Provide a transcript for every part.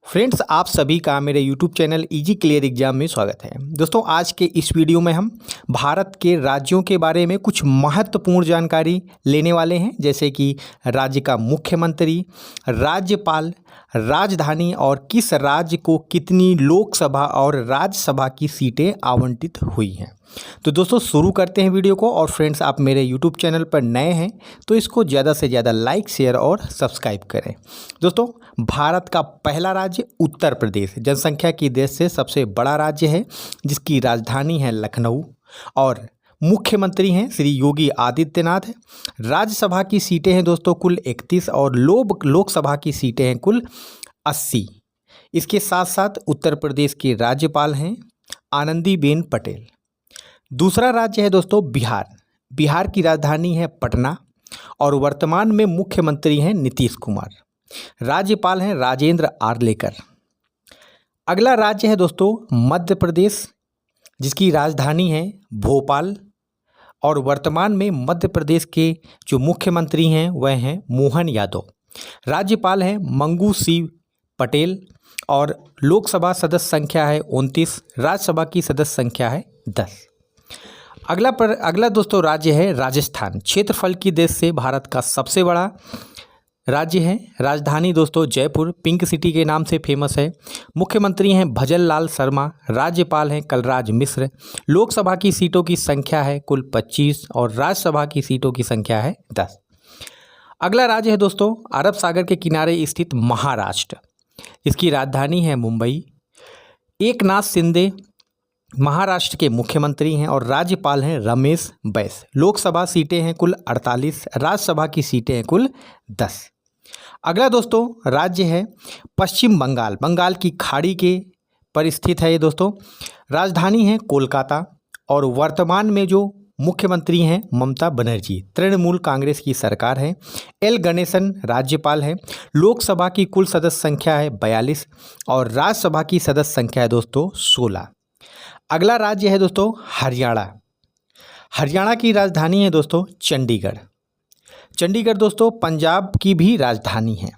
Friends, आप सभी का मेरे YouTube channel easy clear exam में स्वागत है। दोस्तों, आज के इस वीडियो में हम भारत के राज्यों के बारे में कुछ महत्वपूर्ण जानकारी लेने वाले हैं, जैसे कि राज्य का मुख्यमंत्री, राज्यपाल, राजधानी और किस राज्य को कितनी लोकसभा और राज्यसभा की सीटें आवंटित हुई हैं। तो दोस्तों, शुरू करते हैं वीडियो को। और फ्रेंड्स, आप मेरे यूट्यूब चैनल पर नए हैं तो इसको ज़्यादा से ज़्यादा लाइक, शेयर और सब्सक्राइब करें। दोस्तों, भारत का पहला राज्य उत्तर प्रदेश जनसंख्या की दृष्टि से सबसे बड़ा राज्य है, जिसकी राजधानी है लखनऊ और मुख्यमंत्री हैं श्री योगी आदित्यनाथ। राज्यसभा की सीटें हैं दोस्तों कुल 31 और लोकसभा की सीटें हैं कुल 80। इसके साथ साथ उत्तर प्रदेश के राज्यपाल हैं आनंदीबेन पटेल। दूसरा राज्य है दोस्तों बिहार। बिहार की राजधानी है पटना और वर्तमान में मुख्यमंत्री हैं नीतीश कुमार। राज्यपाल हैं राजेंद्र आर्लेकर। अगला राज्य है दोस्तों मध्य प्रदेश, जिसकी राजधानी है भोपाल और वर्तमान में मध्य प्रदेश के जो मुख्यमंत्री हैं वह हैं मोहन यादव। राज्यपाल हैं मंगू सिंह पटेल और लोकसभा सदस्य संख्या है 29, राज्यसभा की सदस्य संख्या है 10। अगला दोस्तों राज्य है राजस्थान। क्षेत्रफल की दृष्टि से भारत का सबसे बड़ा राज्य है। राजधानी दोस्तों जयपुर पिंक सिटी के नाम से फेमस है। मुख्यमंत्री हैं भजन लाल शर्मा। राज्यपाल हैं कलराज मिश्र। लोकसभा की सीटों की संख्या है कुल 25 और राज्यसभा की सीटों की संख्या है 10। अगला राज्य है दोस्तों अरब सागर के किनारे स्थित महाराष्ट्र। इसकी राजधानी है मुंबई। एकनाथ शिंदे महाराष्ट्र के मुख्यमंत्री हैं और राज्यपाल हैं रमेश बैस। लोकसभा सीटें हैं कुल 48, राज्यसभा की सीटें हैं कुल 10। अगला दोस्तों राज्य है पश्चिम बंगाल। बंगाल की खाड़ी के पर स्थित है ये दोस्तों। राजधानी है कोलकाता और वर्तमान में जो मुख्यमंत्री हैं ममता बनर्जी। तृणमूल कांग्रेस की सरकार है। एल गणेशन राज्यपाल हैं। लोकसभा की कुल सदस्य संख्या है 42 और राज्यसभा की सदस्य संख्या है दोस्तों 16। अगला राज्य है दोस्तों हरियाणा। हरियाणा की राजधानी है दोस्तों चंडीगढ़। चंडीगढ़ दोस्तों पंजाब की भी राजधानी है।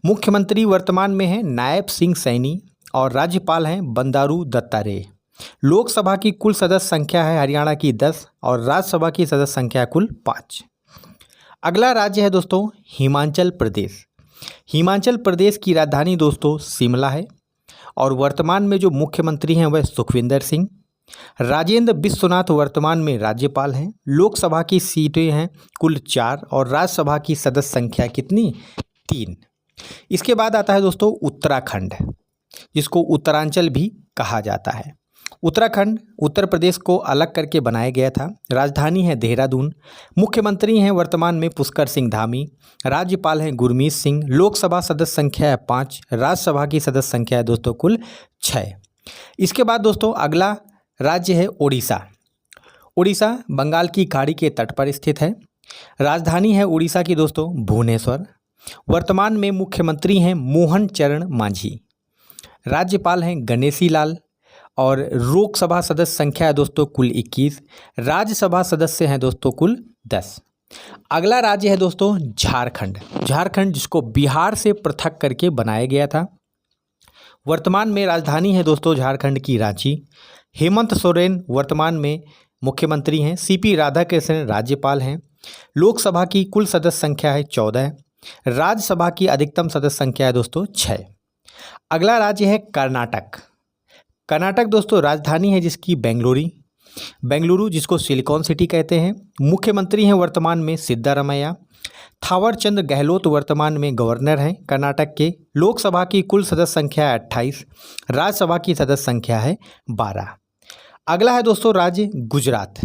मुख्यमंत्री वर्तमान में हैं नायब सिंह सैनी और राज्यपाल हैं बंदारू दत्तात्रेय। लोकसभा की कुल सदस्य संख्या है हरियाणा की 10 और राज्यसभा की सदस्य संख्या कुल 5। अगला राज्य है दोस्तों हिमाचल प्रदेश। हिमाचल प्रदेश की राजधानी दोस्तों शिमला है और वर्तमान में जो मुख्यमंत्री हैं वह सुखविंदर सिंह। राजेंद्र विश्वनाथ वर्तमान में राज्यपाल हैं। लोकसभा की सीटें हैं कुल 4 और राज्यसभा की सदस्य संख्या कितनी 3। इसके बाद आता है दोस्तों उत्तराखंड, जिसको उत्तरांचल भी कहा जाता है। उत्तराखंड उत्तर प्रदेश को अलग करके बनाया गया था। राजधानी है देहरादून। मुख्यमंत्री हैं वर्तमान में पुष्कर सिंह धामी। राज्यपाल हैं गुरमीत सिंह। लोकसभा सदस्य संख्या है 5, राज्यसभा की सदस्य संख्या है दोस्तों कुल 6। इसके बाद दोस्तों अगला राज्य है उड़ीसा। उड़ीसा बंगाल की खाड़ी के तट पर स्थित है। राजधानी है उड़ीसा की दोस्तों भुवनेश्वर। वर्तमान में मुख्यमंत्री हैं मोहन चरण मांझी। राज्यपाल हैं गणेशी लाल और लोकसभा सदस्य संख्या है दोस्तों कुल 21, राज्यसभा सदस्य हैं दोस्तों कुल 10। अगला राज्य है दोस्तों झारखंड। झारखंड जिसको बिहार से पृथक करके बनाया गया था। वर्तमान में राजधानी है दोस्तों झारखंड की रांची। हेमंत सोरेन वर्तमान में मुख्यमंत्री हैं। सीपी राधाकृष्णन राज्यपाल हैं। लोकसभा की कुल सदस्य संख्या है 14, राज्यसभा की अधिकतम सदस्य संख्या है दोस्तों 6। अगला राज्य है कर्नाटक। कर्नाटक दोस्तों राजधानी है जिसकी बेंगलुरु, जिसको सिलिकॉन सिटी कहते हैं। मुख्यमंत्री हैं वर्तमान में सिद्धारमैया। थावरचंद गहलोत वर्तमान में गवर्नर हैं कर्नाटक के। लोकसभा की कुल सदस्य संख्या है 28, राज्यसभा की सदस्य संख्या है 12। अगला है दोस्तों राज्य गुजरात।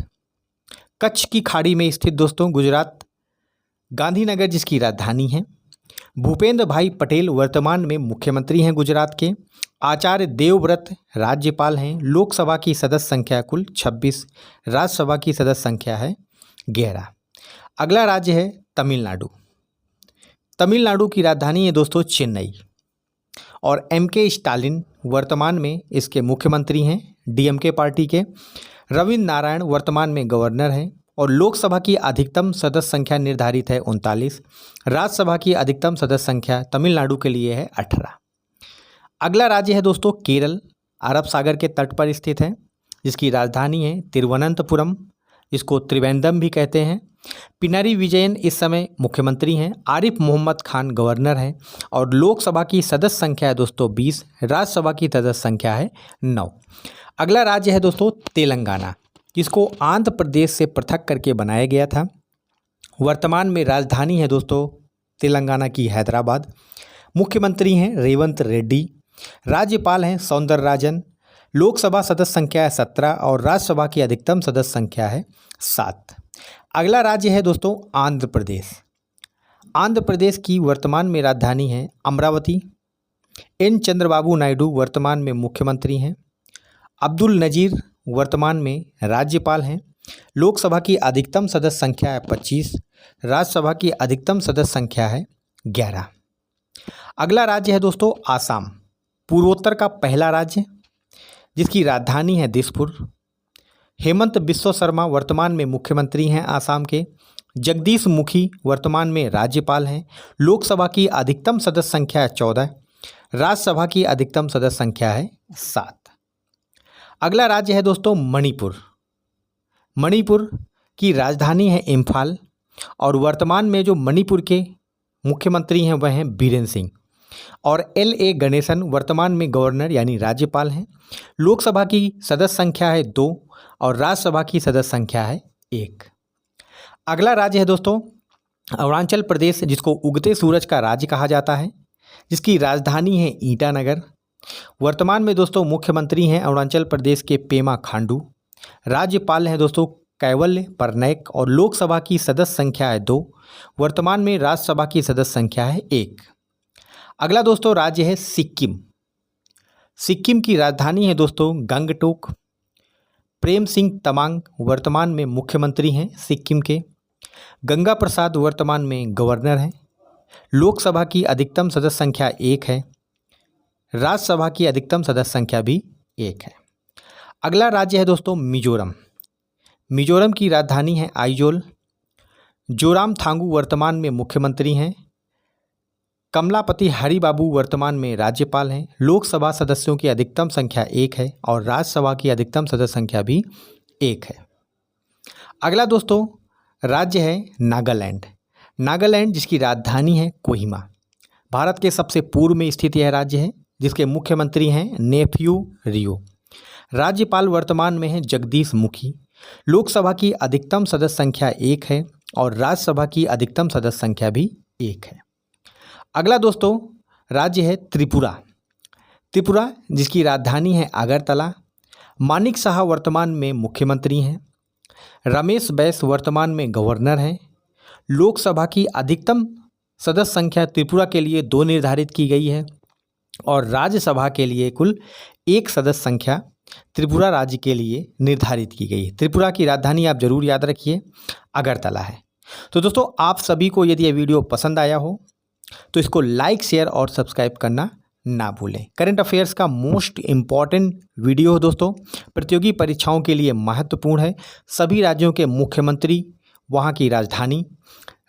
कच्छ की खाड़ी में स्थित दोस्तों गुजरात। गांधीनगर जिसकी राजधानी है। भूपेंद्र भाई पटेल वर्तमान में मुख्यमंत्री हैं गुजरात के। आचार्य देवव्रत राज्यपाल हैं। लोकसभा की सदस्य संख्या कुल 26, राज्यसभा की सदस्य संख्या है 11। अगला राज्य है तमिलनाडु। तमिलनाडु की राजधानी है दोस्तों चेन्नई और एम.के. स्टालिन वर्तमान में इसके मुख्यमंत्री हैं डीएमके पार्टी के। रविंद्र नारायण वर्तमान में गवर्नर हैं और लोकसभा की अधिकतम सदस्य संख्या निर्धारित है 39, राज्यसभा की अधिकतम सदस्य संख्या तमिलनाडु के लिए है 18। अगला राज्य है दोस्तों केरल, अरब सागर के तट पर स्थित है, जिसकी राजधानी है तिरुवनंतपुरम, इसको त्रिवेंद्रम भी कहते हैं। पिनरी विजयन इस समय मुख्यमंत्री हैं। आरिफ मोहम्मद खान गवर्नर हैं। और लोकसभा की सदस्य संख्या है दोस्तों 20, राज्यसभा की सदस्य संख्या है 9। अगला राज्य है दोस्तों तेलंगाना, जिसको आंध्र प्रदेश से पृथक करके बनाया गया था। वर्तमान में राजधानी है दोस्तों तेलंगाना की हैदराबाद। मुख्यमंत्री हैं रेवंत रेड्डी। राज्यपाल हैं सौंदरराजन। लोकसभा सदस्य संख्या है 17 और राज्यसभा की अधिकतम सदस्य संख्या है 7। अगला राज्य है दोस्तों आंध्र प्रदेश। आंध्र प्रदेश की वर्तमान में राजधानी है अमरावती। एन चंद्रबाबू नायडू वर्तमान में मुख्यमंत्री हैं। अब्दुल नजीर वर्तमान में राज्यपाल हैं। लोकसभा की अधिकतम सदस्य संख्या है 25, राज्यसभा की अधिकतम सदस्य संख्या है 11। अगला राज्य है दोस्तों आसाम, पूर्वोत्तर का पहला राज्य, जिसकी राजधानी है दिसपुर। हेमंत बिस्वा शर्मा वर्तमान में मुख्यमंत्री हैं आसाम के। जगदीश मुखी वर्तमान में राज्यपाल हैं। लोकसभा की अधिकतम सदस्य संख्या है 14, राज्यसभा की अधिकतम सदस्य संख्या है 7। अगला राज्य है दोस्तों मणिपुर। मणिपुर की राजधानी है इम्फाल और वर्तमान में जो मणिपुर के मुख्यमंत्री हैं वह हैं बीरेन सिंह। और LA गणेशन वर्तमान में गवर्नर यानी राज्यपाल हैं। लोकसभा की सदस्य संख्या है 2 और राज्यसभा की सदस्य संख्या है 1। अगला राज्य है दोस्तों अरुणाचल प्रदेश, जिसको उगते सूरज का राज्य कहा जाता है, जिसकी राजधानी है ईटानगर। वर्तमान में दोस्तों मुख्यमंत्री हैं अरुणाचल प्रदेश के पेमा खांडू। राज्यपाल हैं दोस्तों कैवल्य पटनायक और लोकसभा की सदस्य संख्या है 2। वर्तमान में राज्यसभा की सदस्य संख्या है 1। अगला दोस्तों राज्य है सिक्किम। सिक्किम की राजधानी है दोस्तों गंगटोक। प्रेम सिंह तमांग वर्तमान में मुख्यमंत्री हैं सिक्किम के। गंगा प्रसाद वर्तमान में गवर्नर हैं। लोकसभा की अधिकतम सदस्य संख्या 1 है। राज्यसभा की अधिकतम सदस्य संख्या भी 1 है। अगला राज्य है दोस्तों मिजोरम। मिजोरम की राजधानी है आइजोल। जोरामथांगू वर्तमान में मुख्यमंत्री हैं। कमलापति हरिबाबू वर्तमान में राज्यपाल हैं। लोकसभा सदस्यों की अधिकतम संख्या 1 है और राज्यसभा की अधिकतम सदस्य संख्या भी 1 है। अगला दोस्तों राज्य है नागालैंड। नागालैंड जिसकी राजधानी है कोहिमा। भारत के सबसे पूर्व में स्थित यह राज्य है, जिसके मुख्यमंत्री हैं नेफ्यू रियो। राज्यपाल वर्तमान में हैं जगदीश मुखी। लोकसभा की अधिकतम सदस्य संख्या 1 है और राज्यसभा की अधिकतम सदस्य संख्या भी 1 है। अगला दोस्तों राज्य है त्रिपुरा। त्रिपुरा जिसकी राजधानी है अगरतला। मानिक शाह वर्तमान में मुख्यमंत्री हैं। रमेश बैस वर्तमान में गवर्नर हैं। लोकसभा की अधिकतम सदस्य संख्या त्रिपुरा के लिए 2 निर्धारित की गई है और राज्यसभा के लिए कुल 1 सदस्य संख्या त्रिपुरा राज्य के लिए निर्धारित की गई है। त्रिपुरा की राजधानी आप जरूर याद रखिए अगरतला है। तो दोस्तों आप सभी को यदि यह वीडियो पसंद आया हो तो इसको लाइक शेयर और सब्सक्राइब करना ना भूलें। करंट अफेयर्स का मोस्ट इम्पॉर्टेंट वीडियो है दोस्तों, प्रतियोगी परीक्षाओं के लिए महत्वपूर्ण है। सभी राज्यों के मुख्यमंत्री, वहाँ की राजधानी,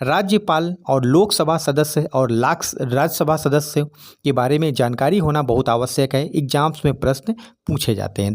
राज्यपाल और लोकसभा सदस्य और राज्यसभा सदस्य के बारे में जानकारी होना बहुत आवश्यक है। एग्जाम्स में प्रश्न पूछे जाते हैं।